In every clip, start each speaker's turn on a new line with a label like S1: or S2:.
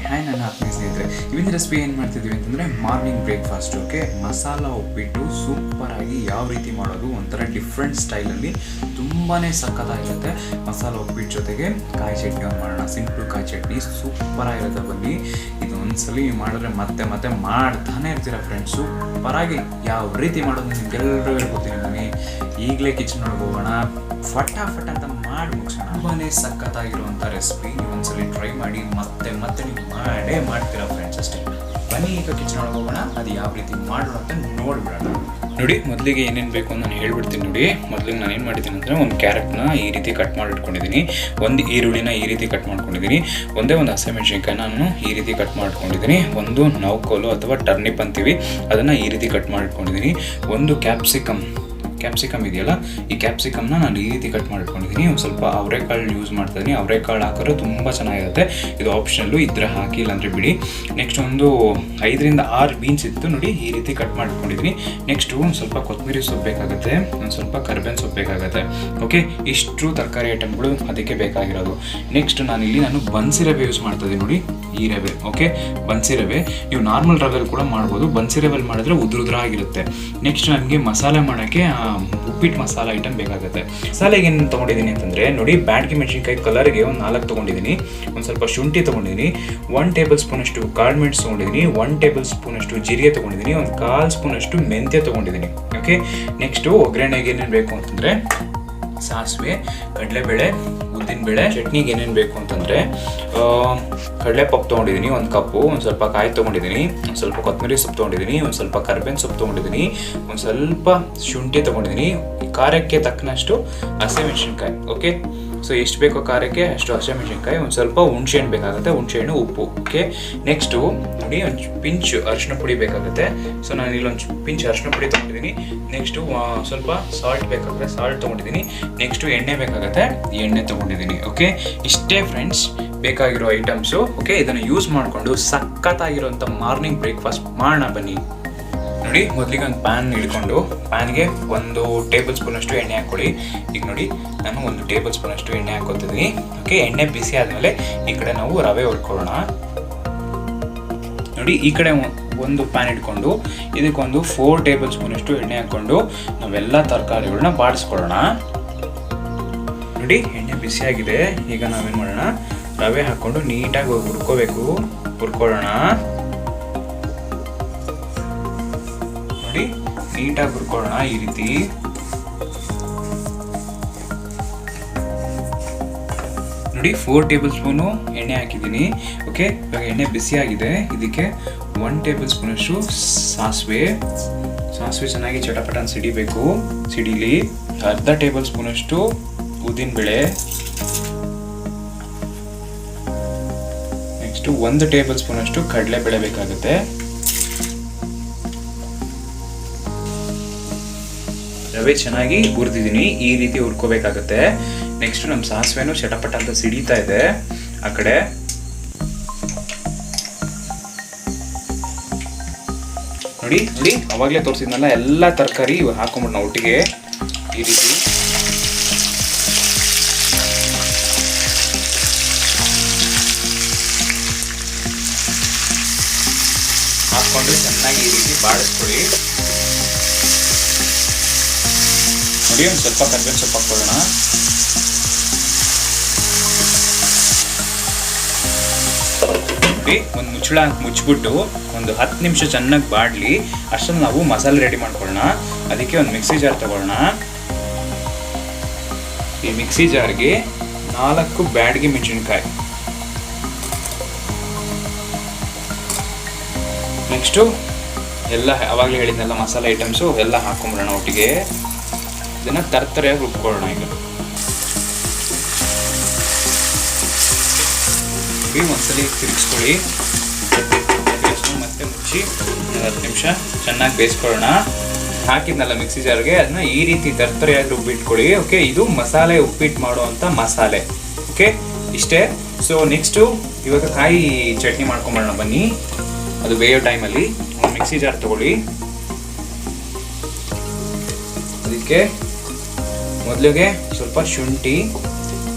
S1: Hi ನನ್ನ ಆತ್ಮೀಯ ಸ್ನೇಹಿತರೆ, ಇವತ್ತಿನ ರೆಸಿಪಿ ಏನು ಮಾಡ್ತಿದ್ದೀವಿ ಅಂತಂದರೆ ಮಾರ್ನಿಂಗ್ ಬ್ರೇಕ್ಫಾಸ್ಟ್. ಓಕೆ, ಮಸಾಲ ಉಪ್ಪಿಟ್ಟು ಸೂಪರಾಗಿ ಯಾವ ರೀತಿ ಮಾಡೋದು ಒಂಥರ ಡಿಫ್ರೆಂಟ್ ಸ್ಟೈಲಲ್ಲಿ ತುಂಬಾ ಸಖತ್ತಾಗಿರುತ್ತೆ. ಮಸಾಲ ಉಪ್ಪಿಟ್ಟು ಜೊತೆಗೆ ಕಾಯಿ ಚಟ್ನಿ ಒಂದು ಮಾಡೋಣ. ಸಿಂಪಲ್ ಕಾಯಿ ಚಟ್ನಿ ಸೂಪರಾಗಿರುತ್ತೆ. ಬನ್ನಿ, ಇದು ಒಂದ್ಸಲಿ ಮಾಡಿದ್ರೆ ಮತ್ತೆ ಮತ್ತೆ ಮಾಡ್ತಾನೆ ಇರ್ತೀರ ಫ್ರೆಂಡ್ಸ್. ಸೂಪರಾಗಿ ಯಾವ ರೀತಿ ಮಾಡೋದು ನಿಮ್ಗೆಲ್ಲರೂ ಹೇಳ್ಕೊತೀನಿ. ಬನ್ನಿ, ಈಗಲೇ ಕಿಚನ್ ಒಳಗೆ ಹೋಗೋಣ, ಫಟಾಫಟ್ ಅಂತ ಮಾಡಿ ಮುಗಿಸೋಣ. ತುಂಬಾ ಸಖತ್ತಾಗಿರುವಂಥ ರೆಸಿಪಿ. ನೀವು ಒಂದ್ಸಲಿ ಟ್ರೈ ಮಾಡಿ, ಮತ್ತೆ ಮತ್ತೆ ನೀವು ಮಾಡ್ತೀರಾ ಫ್ರೆಂಡ್ಸ್ ಅಷ್ಟೇ. ಬನ್ನಿ ಈಗ ಕಿಚನ್ ಒಳಗೆ ಹೋಗೋಣ, ಅದು ಯಾವ ರೀತಿ ಮಾಡೋಣ ಅಂತ ನೋಡ್ಬಿಡೋಣ. ನೋಡಿ, ಮೊದಲಿಗೆ ಏನೇನು ಬೇಕು ಅಂತ ನಾನು ಹೇಳ್ಬಿಡ್ತೀನಿ. ನೋಡಿ, ಮೊದಲಿಗೆ ನಾನು ಏನು ಮಾಡಿದ್ದೀನಿ ಅಂದರೆ ಒಂದು ಕ್ಯಾರೆಟ್ನ ಈ ರೀತಿ ಕಟ್ ಮಾಡಿ ಇಟ್ಕೊಂಡಿದ್ದೀನಿ, ಒಂದು ಈರುಳ್ಳಿನ ಈ ರೀತಿ ಕಟ್ ಮಾಡ್ಕೊಂಡಿದ್ದೀನಿ, ಒಂದೇ ಒಂದು ಹಸಿಮೆಣಸಿನ್ಕಾಯಿ ನಾನು ಈ ರೀತಿ ಕಟ್ ಮಾಡ್ಕೊಂಡಿದ್ದೀನಿ, ಒಂದು ನೌಕೋಲು ಅಥವಾ ಟರ್ನಿಪ್ ಅಂತೀವಿ ಅದನ್ನು ಈ ರೀತಿ ಕಟ್ ಮಾಡಿಟ್ಕೊಂಡಿದ್ದೀನಿ, ಒಂದು ಕ್ಯಾಪ್ಸಿಕಮ್ ಇದೆಯಲ್ಲ, ಈ ಕ್ಯಾಪ್ಸಿಕಮ್ನ ನಾನು ಈ ರೀತಿ ಕಟ್ ಮಾಡಿಟ್ಕೊಂಡಿದ್ದೀನಿ. ಒಂದು ಸ್ವಲ್ಪ ಅವರೆಕಾಳು ಯೂಸ್ ಮಾಡ್ತಾಯಿದ್ದೀನಿ. ಅವರೆಕಾಳು ಹಾಕಿದ್ರೆ ತುಂಬ ಚೆನ್ನಾಗಿರುತ್ತೆ. ಇದು ಆಪ್ಷನಲ್ಲು, ಇದ್ರೆ ಹಾಕಿ, ಇಲ್ಲಾಂದರೆ ಬಿಡಿ. ನೆಕ್ಸ್ಟ್ ಒಂದು 5 ರಿಂದ 6 ಬೀನ್ಸ್ ಇತ್ತು, ನೋಡಿ ಈ ರೀತಿ ಕಟ್ ಮಾಡಿಟ್ಕೊಂಡಿದ್ದೀನಿ. ನೆಕ್ಸ್ಟು ಒಂದು ಸ್ವಲ್ಪ ಕೊತ್ತಂಬರಿ ಸೊಪ್ಪು ಬೇಕಾಗುತ್ತೆ, ಒಂದು ಸ್ವಲ್ಪ ಕರಿಬೇವಿನ ಸೊಪ್ಪು ಬೇಕಾಗುತ್ತೆ. ಓಕೆ, ಇಷ್ಟು ತರಕಾರಿ ಐಟಮ್ಗಳು ಅದಕ್ಕೆ ಬೇಕಾಗಿರೋದು. ನೆಕ್ಸ್ಟ್ ನಾನು ಬನ್ಸಿ ರವೆ ಯೂಸ್ ಮಾಡ್ತಾಯಿದ್ದೀನಿ. ನೋಡಿ ಈ ರವೆ, ಓಕೆ, ಬನ್ಸಿ ರವೆ. ನೀವು ನಾರ್ಮಲ್ ರವೆಲ್ ಕೂಡ ಮಾಡ್ಬೋದು, ಬನ್ಸಿ ರವೆಲ್ ಮಾಡಿದ್ರೆ ಉದ್ರಾಗಿರುತ್ತೆ. ನೆಕ್ಸ್ಟ್ ನನಗೆ ಮಸಾಲೆ ಮಾಡೋಕ್ಕೆ ಉಪ್ಪಿಟ್ಟು ಮಸಾಲ ಐಟಮ್ ಬೇಕಾಗುತ್ತೆ. ಮಸಾಲೆಗೆ ಏನು ತೊಗೊಂಡಿದ್ದೀನಿ ಅಂತಂದರೆ, ನೋಡಿ ಬ್ಯಾಡಗಿ ಮೆಣಸಿನ್ಕಾಯಿ ಕಲರ್ಗೆ ಒಂದು 4 ತೊಗೊಂಡಿದ್ದೀನಿ, ಒಂದು ಸ್ವಲ್ಪ ಶುಂಠಿ ತೊಗೊಂಡಿದ್ದೀನಿ, 1 ಟೇಬಲ್ ಸ್ಪೂನಷ್ಟು ಕಾಳು ಮೆಣಸು ತೊಗೊಂಡಿದ್ದೀನಿ, 1 ಟೇಬಲ್ ಸ್ಪೂನಷ್ಟು ಜೀರಿಗೆ ತೊಗೊಂಡಿದ್ದೀನಿ, ಒಂದು 1/4 ಸ್ಪೂನಷ್ಟು ಮೆಂತ್ಯ ತೊಗೊಂಡಿದ್ದೀನಿ. ಓಕೆ, ನೆಕ್ಸ್ಟು ಒಗ್ಗರಣೆಗೆ ಏನೇನು ಬೇಕು ಅಂತಂದರೆ ಸಾಸಿವೆ, ಕಡಲೆಬೇಳೆ, ಉದ್ದಿನಬೇಳೆ. ಚಟ್ನಿಗೆ ಏನೇನು ಬೇಕು ಅಂತಂದರೆ ಕಡಲೆಪಪ್ಪು ತೊಗೊಂಡಿದ್ದೀನಿ 1 ಕಪ್ಪು, ಒಂದು ಸ್ವಲ್ಪ ಕಾಯಿ ತೊಗೊಂಡಿದ್ದೀನಿ, ಒಂದು ಸ್ವಲ್ಪ ಕೊತ್ತಂಬರಿ ಸೊಪ್ಪು ತೊಗೊಂಡಿದ್ದೀನಿ, ಒಂದು ಸ್ವಲ್ಪ ಕರಿಬೇವಿನ ಸೊಪ್ಪು ತೊಗೊಂಡಿದ್ದೀನಿ, ಒಂದು ಸ್ವಲ್ಪ ಶುಂಠಿ ತೊಗೊಂಡಿದ್ದೀನಿ, ಖಾರಕ್ಕೆ ತಕ್ಕನಷ್ಟು ಹಸಿಮೆಣಸಿನ್ಕಾಯಿ. ಓಕೆ, ಸೊ ಎಷ್ಟು ಬೇಕೋ ಖಾರಕ್ಕೆ ಅಷ್ಟು ಹಸಿಮೆಣಸಿನ್ಕಾಯಿ, ಒಂದು ಸ್ವಲ್ಪ ಹುಣಸೆಹಣ್ಣು ಬೇಕಾಗುತ್ತೆ, ಹುಣಸೆಹಣ್ಣು, ಉಪ್ಪು. ಓಕೆ, ನೆಕ್ಸ್ಟು ನೋಡಿ ಒಂದು ಪಿಂಚ್ ಅರಿಶಿನ ಪುಡಿ ಬೇಕಾಗುತ್ತೆ. ಸೊ ನಾನು ಇಲ್ಲೊಂದು ಪಿಂಚ್ ಅರಿಶಿನ ಪುಡಿ ತೊಗೊಂಡಿದ್ದೀನಿ. ನೆಕ್ಸ್ಟು ಸ್ವಲ್ಪ ಸಾಲ್ಟ್ ಬೇಕಾಗುತ್ತೆ, ಸಾಲ್ಟ್ ತೊಗೊಂಡಿದ್ದೀನಿ. ನೆಕ್ಸ್ಟು ಎಣ್ಣೆ ಬೇಕಾಗುತ್ತೆ, ಎಣ್ಣೆ ತೊಗೊಂಡಿದ್ದೀನಿ. ಓಕೆ, ಇಷ್ಟೇ ಫ್ರೆಂಡ್ಸ್ ಬೇಕಾಗಿರೋ ಐಟಮ್ಸು. ಓಕೆ, ಇದನ್ನು ಯೂಸ್ ಮಾಡಿಕೊಂಡು ಸಖತ್ತಾಗಿರೋಂಥ ಮಾರ್ನಿಂಗ್ ಬ್ರೇಕ್ಫಾಸ್ಟ್ ಮಾಡೋಣ ಬನ್ನಿ. ನೋಡಿ, ಮೊದಲಿಗೆ ಒಂದು ಪ್ಯಾನ್ ಇಟ್ಕೊಂಡು ಪ್ಯಾನ್ಗೆ 1 ಟೇಬಲ್ ಸ್ಪೂನಷ್ಟು ಎಣ್ಣೆ ಹಾಕ್ಕೊಳ್ಳಿ. ಈಗ ನೋಡಿ, ನಾನು 1 ಟೇಬಲ್ ಸ್ಪೂನಷ್ಟು ಎಣ್ಣೆ ಹಾಕೋತಿದ್ದೀನಿ. ಓಕೆ, ಎಣ್ಣೆ ಬಿಸಿ ಆದಮೇಲೆ ಈ ಕಡೆ ನಾವು ರವೆ ಹುರ್ಕೊಳ್ಳೋಣ. ನೋಡಿ, ಈ ಕಡೆ ಒಂದು ಪ್ಯಾನ್ ಇಟ್ಕೊಂಡು ಇದಕ್ಕೊಂದು 4 ಟೇಬಲ್ ಸ್ಪೂನಷ್ಟು ಎಣ್ಣೆ ಹಾಕ್ಕೊಂಡು ನಾವೆಲ್ಲ ತರಕಾರಿಗಳನ್ನ ಬಾಡಿಸ್ಕೊಳ್ಳೋಣ. ನೋಡಿ, ಎಣ್ಣೆ ಬಿಸಿಯಾಗಿದೆ. ಈಗ ನಾವೇನು ಮಾಡೋಣ, ರವೆ ಹಾಕ್ಕೊಂಡು ನೀಟಾಗಿ ಹುರ್ಕೊಳ್ಳೋಣ. ನೋಡಿ, ನೀಟಾಗಿ ಹುರ್ಕೊಳ್ಳೋಣ ಈ ರೀತಿ. ನೋಡಿ, 4 ಟೇಬಲ್ ಸ್ಪೂನು ಎಣ್ಣೆ ಹಾಕಿದ್ದೀನಿ. ಓಕೆ, ಇವಾಗ ಎಣ್ಣೆ ಬಿಸಿಯಾಗಿದೆ. ಇದಕ್ಕೆ 1 ಟೇಬಲ್ ಸ್ಪೂನಷ್ಟು ಸಾಸಿವೆ ಚೆನ್ನಾಗಿ ಚಟಪಟ ಅಂತ ಸಿಡಿಲಿ. ಅರ್ಧ ಟೇಬಲ್ ಸ್ಪೂನಷ್ಟು ಉದ್ದಿನಬೇಳೆ. ನೆಕ್ಸ್ಟ್ 1 ಟೇಬಲ್ ಸ್ಪೂನಷ್ಟು ಕಡಲೆಬೇಳೆ ಬೇಕಾಗುತ್ತೆ. ರವೆ ಚೆನ್ನಾಗಿ ಹುರಿದಿದ್ದೀನಿ, ಈ ರೀತಿ ಹುರ್ಕೋಬೇಕಾಗುತ್ತೆ. ನೆಕ್ಸ್ಟ್ ನಮ್ಮ ಸಾಸಿವೆನೂ ಚಟಪಟ ಅಂತ ಸಿಡಿತಾ ಇದೆ ಆ ಕಡೆ. ನೋಡಿ, ಅವಾಗಲೇ ತೋರಿಸಿದ್ನಲ್ಲ, ಎಲ್ಲ ತರಕಾರಿ ಹಾಕೊಂಬಿಟ್ಟು ನಾವು ಒಟ್ಟಿಗೆ ಈ ರೀತಿ ಹಾಕ್ಕೊಂಡು ಚೆನ್ನಾಗಿ ಈ ರೀತಿ ಬಾಡಿಸ್ಕೊಳ್ಳಿ. ನೋಡಿ, ಒಂದು ಸ್ವಲ್ಪ ಕರಿಬೇವಿನ ಸೊಪ್ಪು ಹಾಕ್ಕೊಳ್ಳೋಣ. ನೋಡಿ, ಒಂದು ಮುಚ್ಚಿಬಿಟ್ಟು ಒಂದು 10 ನಿಮಿಷ ಚೆನ್ನಾಗಿ ಬಾಡಲಿ. ಅಷ್ಟನ್ನು ನಾವು ಮಸಾಲೆ ರೆಡಿ ಮಾಡ್ಕೊಳ್ಳೋಣ. ಅದಕ್ಕೆ ಒಂದು ಮಿಕ್ಸಿ ಜಾರ್ ತಗೊಳ್ಳೋಣ. ಈ ಮಿಕ್ಸಿ ಜಾರ್ಗೆ 4 ಬ್ಯಾಡಗಿ ಮೆಣಸಿನ್ಕಾಯಿ. ನೆಕ್ಸ್ಟು ಎಲ್ಲ ಆವಾಗಲೇ ಹೇಳಿದ್ನೆಲ್ಲ ಮಸಾಲೆ ಐಟಮ್ಸು ಎಲ್ಲ ಹಾಕೊಂಬಿಡೋಣ ಒಟ್ಟಿಗೆ. ಇದನ್ನು ತರತರಿಯಾಗಿ ರುಬ್ಕೊಳ್ಳೋಣ. ಈಗ ಒಂದ್ಸಲಿ ತಿರುಗಿಸ್ಕೊಳ್ಳಿ, ಮತ್ತೆ ಮುಚ್ಚಿ 10 ನಿಮಿಷ ಚೆನ್ನಾಗಿ ಬೇಯಿಸ್ಕೊಳ್ಳೋಣ. ಹಾಕಿದ್ನಲ್ಲ ಮಿಕ್ಸಿ ಜಾರ್ಗೆ, ಅದನ್ನ ಈ ರೀತಿ ತರತರಿಯಾಗಿ ರುಬ್ಬಿಟ್ಕೊಳ್ಳಿ. ಓಕೆ, ಇದು ಮಸಾಲೆ ಉಪ್ಪಿಟ್ಟು ಮಾಡುವಂಥ ಮಸಾಲೆ. ಓಕೆ, ಇಷ್ಟೇ. ಸೊ ನೆಕ್ಸ್ಟು ಇವಾಗ ಕಾಯಿ ಚಟ್ನಿ ಮಾಡ್ಕೊಂಬರೋಣ ಬನ್ನಿ. ಅದು ಬೇಯೋ ಟೈಮಲ್ಲಿ ಒಂದು ಮಿಕ್ಸಿ ಜಾರ್ ತಗೊಳ್ಳಿ. ಅದಕ್ಕೆ ಮೊದಲಿಗೆ ಸ್ವಲ್ಪ ಶುಂಠಿ,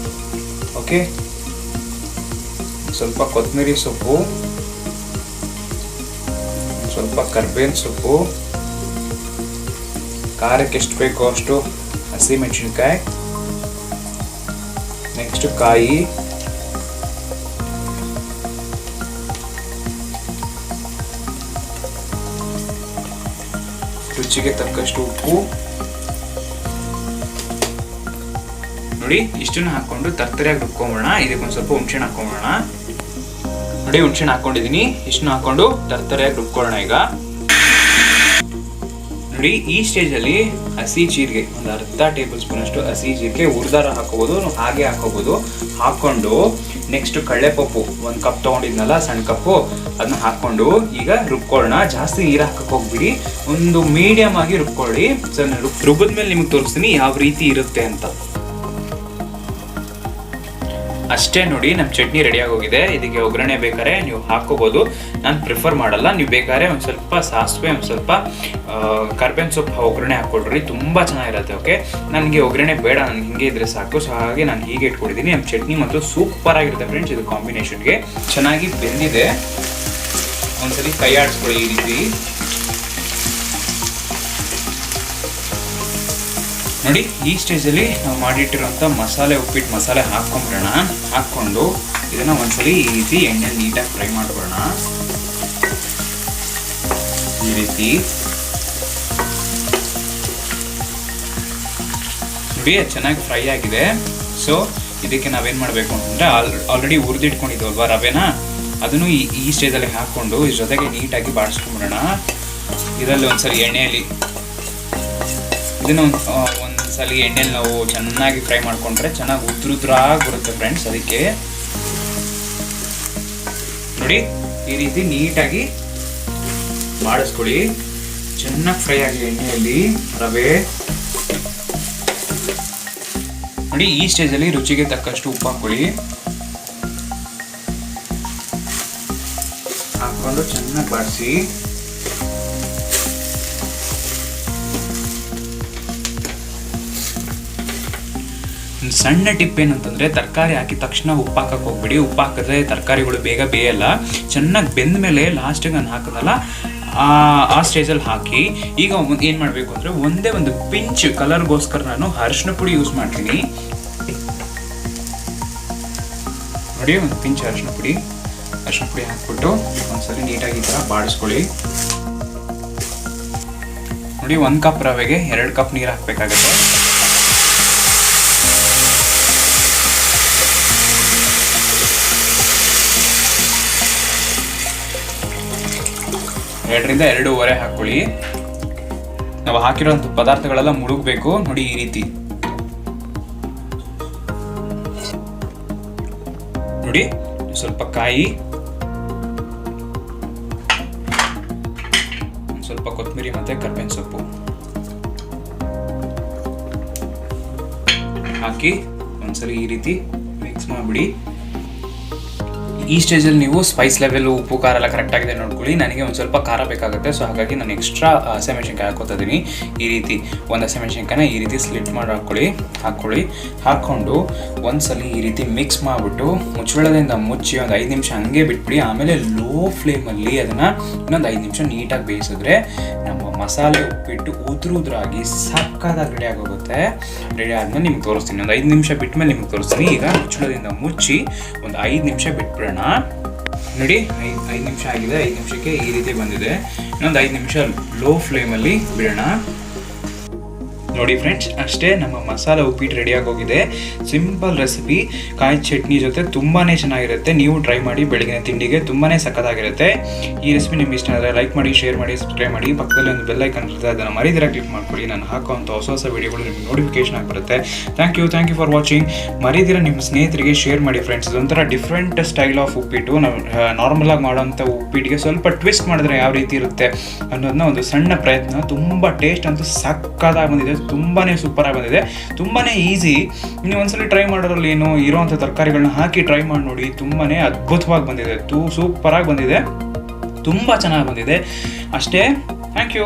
S1: ಓಕೆ, ಸ್ವಲ್ಪ ಕೊತ್ತಂಬರಿ ಸೊಪ್ಪು, ಸ್ವಲ್ಪ ಕರ್ಬೇವಿನ ಸೊಪ್ಪು, ಖಾರಕ್ಕೆ ಎಷ್ಟು ಬೇಕೋ ಅಷ್ಟು ಹಸಿಮೆಣಸಿನ್ಕಾಯಿ, ನೆಕ್ಸ್ಟ್ ಕಾಯಿ, ರುಚಿಗೆ ತಕ್ಕಷ್ಟು ಉಪ್ಪು. ನೋಡಿ ಇಷ್ಟನ್ನು ಹಾಕೊಂಡು ತರ್ತರಿಯಾಗಿ ರುಬ್ಕೊಂಬೋಣ. ಇದಕ್ಕೊಂದು ಸ್ವಲ್ಪ ಹುಣಸೆಹಣ್ಣು ಹಾಕೊಂಬೋಣ. ನೋಡಿ ಹುಣಸೆಹಣ್ಣು ಹಾಕೊಂಡಿದೀನಿ. ಇಷ್ಟನ್ನು ಹಾಕೊಂಡು ತರ್ತರಿಯಾಗಿ ರುಬ್ಕೊಳ್ಳೋಣ. ಈಗ ನೋಡಿ ಈ ಸ್ಟೇಜಲ್ಲಿ ಹಸಿ ಜೀರಿಗೆ ಒಂದು ಅರ್ಧ ಟೇಬಲ್ ಸ್ಪೂನ್ ಅಷ್ಟು ಹಸಿ ಜೀರಿಗೆ ಹುರಿದಾರ ಹಾಕೋಬಹುದು, ಹಾಗೆ ಹಾಕೋಬಹುದು. ಹಾಕೊಂಡು ನೆಕ್ಸ್ಟ್ ಕಡಲೆಪಪ್ಪು 1 ಕಪ್ ತೊಗೊಂಡಿದ್ನಲ್ಲ, ಸಣ್ಣ ಕಪ್ಪು, ಅದನ್ನ ಹಾಕೊಂಡು ಈಗ ರುಬ್ಕೊಳ್ಳೋಣ. ಜಾಸ್ತಿ ನೀರು ಹಾಕಕ್ಕೆ ಹೋಗ್ಬಿಡಿ, ಒಂದು ಮೀಡಿಯಮ್ ಆಗಿ ರುಬ್ಕೊಳ್ಳಿ. ರುಬ್ಬಿದ್ಮೇಲೆ ನಿಮಗೆ ತೋರಿಸ್ತೀನಿ ಯಾವ ರೀತಿ ಇರುತ್ತೆ ಅಂತ. ಅಷ್ಟೇ ನೋಡಿ, ನಮ್ಮ ಚಟ್ನಿ ರೆಡಿಯಾಗಿ ಹೋಗಿದೆ. ಇದಕ್ಕೆ ಒಗ್ಗರಣೆ ಬೇಕಾದ್ರೆ ನೀವು ಹಾಕೋಬಹುದು, ನಾನು ಪ್ರಿಫರ್ ಮಾಡಲ್ಲ. ನೀವು ಬೇಕಾದ್ರೆ ಒಂದು ಸ್ವಲ್ಪ ಸಾಸಿವೆ, ಒಂದು ಸ್ವಲ್ಪ ಕರ್ಬೇವಿನ ಸೊಪ್ಪು ಒಗ್ಗರಣೆ ಹಾಕ್ಕೊಡ್ರಿ, ತುಂಬ ಚೆನ್ನಾಗಿರುತ್ತೆ. ಓಕೆ, ನನಗೆ ಒಗ್ಗರಣೆ ಬೇಡ, ನನಗೆ ಹಿಂಗೆ ಇದ್ರೆ ಸಾಕು. ಸೊ ಹಾಗೆ ನಾನು ಹೀಗೆ ಇಟ್ಕೊಂಡಿದ್ದೀನಿ. ನಮ್ಮ ಚಟ್ನಿ ಮತ್ತು ಸೂಪರ್ ಆಗಿರುತ್ತೆ ಫ್ರೆಂಡ್ಸ್. ಇದು ಕಾಂಬಿನೇಷನ್ಗೆ ಚೆನ್ನಾಗಿ ಬೆಂದಿದೆ. ಒಂದ್ಸಲಿ ಕೈ ಆಡಿಸ್ಕೊಳ್ಳಿ ಈ ರೀತಿ. ನೋಡಿ ಈ ಸ್ಟೇಜಲ್ಲಿ ನಾವು ಮಾಡಿಟ್ಟಿರುವಂಥ ಮಸಾಲೆ, ಉಪ್ಪಿಟ್ಟು ಮಸಾಲೆ ಹಾಕ್ಕೊಂಬಿಡೋಣ. ಹಾಕ್ಕೊಂಡು ಇದನ್ನು ಒಂದ್ಸಲಿ ಈ ರೀತಿ ಎಣ್ಣೆಲಿ ನೀಟಾಗಿ ಫ್ರೈ ಮಾಡ್ಕೊಳ್ಳೋಣ. ಈ ರೀತಿ ನೋಡಿ ಚೆನ್ನಾಗಿ ಫ್ರೈ ಆಗಿದೆ. ಸೊ ಇದಕ್ಕೆ ನಾವೇನು ಮಾಡಬೇಕು ಅಂತಂದರೆ ಆಲ್ರೆಡಿ ಹುರಿದಿಟ್ಕೊಂಡಿದ್ವಲ್ವ ರವೆನ, ಅದನ್ನು ಈ ಸ್ಟೇಜಲ್ಲಿ ಹಾಕ್ಕೊಂಡು ಇದ್ರ ಜೊತೆಗೆ ನೀಟಾಗಿ ಬಾಡಿಸ್ಕೊಂಬಿಡೋಣ. ಇದರಲ್ಲಿ ಒಂದ್ಸಲಿ ಎಣ್ಣೆಯಲ್ಲಿ ಇದನ್ನು ಒಂದ್ಸಲಿ ಎಣ್ಣೆಲಿ ನಾವು ಚೆನ್ನಾಗಿ ಫ್ರೈ ಮಾಡ್ಕೊಂಡ್ರೆ ಚೆನ್ನಾಗಿ ಉದ್ರುದ್ರಾಗಿ ಬರುತ್ತೆ ಫ್ರೆಂಡ್ಸ್. ಅದಕ್ಕೆ ನೋಡಿ ಈ ರೀತಿ ನೀಟಾಗಿ ಮಾಡಿಸ್ಕೊಳ್ಳಿ. ಚೆನ್ನಾಗಿ ಫ್ರೈ ಆಗಲಿ ಎಣ್ಣೆಯಲ್ಲಿ ರವೆ. ನೋಡಿ ಈ ಸ್ಟೇಜಲ್ಲಿ ರುಚಿಗೆ ತಕ್ಕಷ್ಟು ಉಪ್ಪು ಹಾಕೊಳ್ಳಿ. ಹಾಕೊಂಡು ಚೆನ್ನಾಗಿ ಬಾಡಿಸಿ. ಸಣ್ಣ ಟಿಪ್ ಏನಂತಂದರೆ ತರಕಾರಿ ಹಾಕಿದ ತಕ್ಷಣ ಉಪ್ಪು ಹಾಕಕ್ಕೆ ಹೋಗ್ಬಿಡಿ. ಉಪ್ಪು ಹಾಕಿದ್ರೆ ತರಕಾರಿಗಳು ಬೇಗ ಬೇಯಲ್ಲ. ಚೆನ್ನಾಗಿ ಬೆಂದ ಮೇಲೆ ಲಾಸ್ಟಿಗೆ ನಾನು ಹಾಕೋದಲ್ಲ, ಆ ಸ್ಟೇಜಲ್ಲಿ ಹಾಕಿ. ಈಗ ಏನು ಮಾಡಬೇಕು ಅಂದರೆ ಒಂದೇ ಒಂದು ಪಿಂಚ್ ಕಲರ್ಗೋಸ್ಕರ ನಾನು ಅರಿಶಿನ ಪುಡಿ ಯೂಸ್ ಮಾಡ್ತೀನಿ. ನೋಡಿ ಒಂದು ಪಿಂಚ್ ಅರಿಶಿನ ಪುಡಿ ಹಾಕ್ಬಿಟ್ಟು ಒಂದ್ಸರಿ ನೀಟಾಗಿ ಈ ಥರ ಬಾಡಿಸ್ಕೊಳ್ಳಿ. ನೋಡಿ 1 ಕಪ್ ರವೆಗೆ 2 ಕಪ್ ನೀರು ಹಾಕಬೇಕಾಗತ್ತೆ. ಎರಡರಿಂದ 2.5 ಹಾಕೊಳ್ಳಿ. ನಾವು ಹಾಕಿರೋಂಥ ಪದಾರ್ಥಗಳೆಲ್ಲ ಮುಳುಗಬೇಕು. ನೋಡಿ ಈ ರೀತಿ. ನೋಡಿ ಸ್ವಲ್ಪ ಕಾಯಿ, ಸ್ವಲ್ಪ ಕೊತ್ತಂಬರಿ ಮತ್ತೆ ಕರ್ಬೇವಿನ ಸೊಪ್ಪು ಹಾಕಿ ಒಂದ್ಸಲಿ ಈ ರೀತಿ ಮಿಕ್ಸ್ ಮಾಡಿಬಿಡಿ. ಈ ಸ್ಟೇಜಲ್ಲಿ ನೀವು ಸ್ಪೈಸ್ ಲೆವೆಲ್, ಉಪ್ಪು ಖಾರ ಎಲ್ಲ ಕರೆಕ್ಟ್ ಆಗಿದೆ ನೋಡ್ಕೊಳ್ಳಿ. ನನಗೆ ಒಂದು ಸ್ವಲ್ಪ ಖಾರ ಬೇಕಾಗುತ್ತೆ, ಸೊ ಹಾಗಾಗಿ ನಾನು ಎಕ್ಸ್ಟ್ರಾ ಹಸಿಮೆಣಸಿನ್ಕಾಯಿ ಹಾಕೋತಾ ಇದ್ದೀನಿ. ಈ ರೀತಿ ಒಂದು ಹಸಿಮೆಣಸಿನ್ಕಾಯಿನ ಈ ರೀತಿ ಸ್ಲಿಟ್ ಮಾಡಿ ಹಾಕ್ಕೊಂಡು ಒಂದ್ಸಲಿ ಈ ರೀತಿ ಮಿಕ್ಸ್ ಮಾಡಿಬಿಟ್ಟು ಮುಚ್ಚಳದಿಂದ ಮುಚ್ಚಿ ಒಂದು 5 ನಿಮಿಷ ಹಂಗೆ ಬಿಟ್ಬಿಡಿ. ಆಮೇಲೆ ಲೋ ಫ್ಲೇಮಲ್ಲಿ ಅದನ್ನು ಇನ್ನೊಂದು 5 ನಿಮಿಷ ನೀಟಾಗಿ ಬೇಯಿಸಿದ್ರೆ ನಮ್ಮ ಮಸಾಲೆ ಉಪ್ಪಿಟ್ಟು ಉದ್ರಾಗಿ ಸಕ್ಕತ್ತಾಗಿ ರೆಡಿ ಆಗೋಗುತ್ತೆ. ರೆಡಿ ಆದ್ಮೇಲೆ ನಿಮ್ಗೆ ತೋರಿಸ್ತೀನಿ. ಒಂದು 5 ನಿಮಿಷ ಬಿಟ್ಟ ಮೇಲೆ ನಿಮ್ಗೆ ತೋರಿಸ್ತೀನಿ. ಈಗ ಮುಚ್ಚಳದಿಂದ ಮುಚ್ಚಿ ಒಂದು 5 ನಿಮಿಷ ಬಿಟ್ಬಿಡೋಣ. ನೋಡಿ 5 ನಿಮಿಷ ಆಗಿದೆ. 5 ನಿಮಿಷಕ್ಕೆ ಈ ರೀತಿ ಬಂದಿದೆ. ಇನ್ನೊಂದು 5 ನಿಮಿಷ ಲೋ ಫ್ಲೇಮಲ್ಲಿ ಬಿಡೋಣ. ನೋಡಿ ಫ್ರೆಂಡ್ಸ್, ಅಷ್ಟೇ ನಮ್ಮ ಮಸಾಲೆ ಉಪ್ಪಿಟ್ಟು ರೆಡಿಯಾಗಿ ಹೋಗಿದೆ. ಸಿಂಪಲ್ ರೆಸಿಪಿ, ಕಾಯಿ ಚಟ್ನಿ ಜೊತೆ ತುಂಬಾ ಚೆನ್ನಾಗಿರುತ್ತೆ. ನೀವು ಟ್ರೈ ಮಾಡಿ, ಬೆಳಗಿನ ತಿಂಡಿಗೆ ತುಂಬಾ ಸಖತ್ತಾಗಿರುತ್ತೆ. ಈ ರೆಸಿಪಿ ನಿಮ್ಗೆ ಇಷ್ಟ ಆದರೆ ಲೈಕ್ ಮಾಡಿ, ಶೇರ್ ಮಾಡಿ, ಸಬ್ಸ್ಕ್ರೈಬ್ ಮಾಡಿ. ಪಕ್ಕದಲ್ಲಿ ಒಂದು ಬೆಲ್ ಐಕಾನ್ ಇರುತ್ತೆ, ಅದನ್ನು ಮರಿದಿರ ಕ್ಲಿಕ್ ಮಾಡ್ಕೊಳ್ಳಿ. ನಾನು ಹಾಕುವಂಥ ಹೊಸ ವೀಡಿಯೋಗಳು ನಿಮ್ಗೆ ನೋಟಿಫಿಕೇಶನ್ ಆಗಿ ಬರುತ್ತೆ. Thank you for watching. ಮರಿದಿರ ನಿಮ್ಮ ಸ್ನೇಹಿತರಿಗೆ ಶೇರ್ ಮಾಡಿ ಫ್ರೆಂಡ್ಸ್. ಇದೊಂಥರ ಡಿಫ್ರೆಂಟ್ ಸ್ಟೈಲ್ ಆಫ್ ಉಪ್ಪಿಟ್ಟು. ನಾವು ನಾರ್ಮಲಾಗಿ ಮಾಡೋಂಥ ಉಪ್ಪಿಟ್ಟಿಗೆ ಸ್ವಲ್ಪ ಟ್ವಿಸ್ಟ್ ಮಾಡಿದ್ರೆ ಯಾವ ರೀತಿ ಇರುತ್ತೆ ಅನ್ನೋದನ್ನ ಒಂದು ಸಣ್ಣ ಪ್ರಯತ್ನ. ತುಂಬ ಟೇಸ್ಟ್ ಅಂತೂ ಸಕ್ಕತ್ತಾಗಿ ಬಂದಿದೆ, ತುಂಬಾ ಸೂಪರಾಗಿ ಬಂದಿದೆ, ತುಂಬಾ ಈಸಿ. ನೀವು ಒಂದ್ಸಲಿ ಟ್ರೈ ಮಾಡೋದ್ರಲ್ಲಿ ಏನು ಇರೋವಂಥ ತರಕಾರಿಗಳನ್ನ ಹಾಕಿ ಟ್ರೈ ಮಾಡಿ ನೋಡಿ. ತುಂಬಾ ಅದ್ಭುತವಾಗಿ ಬಂದಿದೆ, ಸೂಪರಾಗಿ ಬಂದಿದೆ, ತುಂಬ ಚೆನ್ನಾಗಿ ಬಂದಿದೆ. ಅಷ್ಟೇ. Thank you.